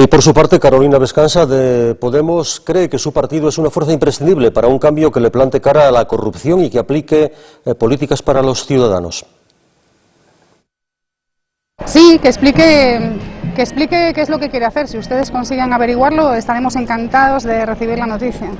Y por su parte, Carolina Vescansa, de Podemos, cree que su partido es una fuerza imprescindible para un cambio que le plante cara a la corrupción y que aplique políticas para los ciudadanos. Sí, que explique qué es lo que quiere hacer. Si ustedes consiguen averiguarlo, estaremos encantados de recibir la noticia.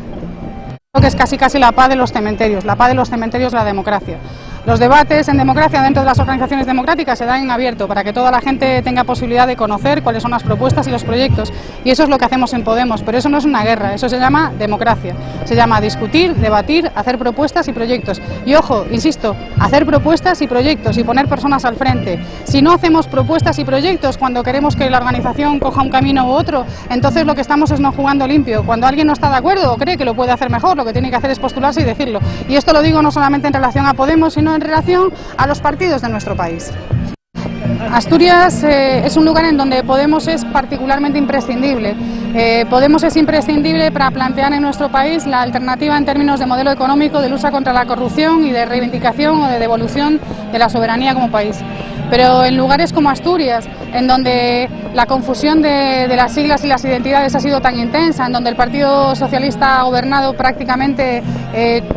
Creo que es casi la paz de los cementerios. La paz de los cementerios es la democracia. Los debates en democracia dentro de las organizaciones democráticas se dan en abierto para que toda la gente tenga posibilidad de conocer cuáles son las propuestas y los proyectos. Y eso es lo que hacemos en Podemos, pero eso no es una guerra, eso se llama democracia. Se llama discutir, debatir, hacer propuestas y proyectos. Y ojo, insisto, hacer propuestas y proyectos y poner personas al frente. Si no hacemos propuestas y proyectos cuando queremos que la organización coja un camino u otro, entonces lo que estamos es no jugando limpio. Cuando alguien no está de acuerdo o cree que lo puede hacer mejor, lo que tiene que hacer es postularse y decirlo. Y esto lo digo no solamente en relación a Podemos, sino en relación a los partidos de nuestro país. Asturias es un lugar en donde Podemos es particularmente imprescindible. Podemos es imprescindible para plantear en nuestro país la alternativa en términos de modelo económico, de lucha contra la corrupción y de reivindicación o de devolución de la soberanía como país. Pero en lugares como Asturias, en donde la confusión de las siglas y las identidades ha sido tan intensa, en donde el Partido Socialista ha gobernado prácticamente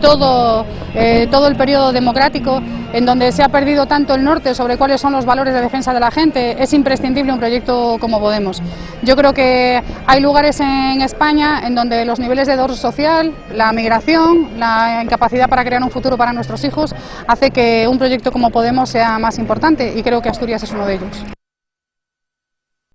todo el periodo democrático, en donde se ha perdido tanto el norte sobre cuáles son los valores de defensa de la gente, es imprescindible un proyecto como Podemos. Yo creo que hay lugares en España en donde los niveles de dolor social, la migración, la incapacidad para crear un futuro para nuestros hijos, hace que un proyecto como Podemos sea más importante y creo que Asturias es uno de ellos.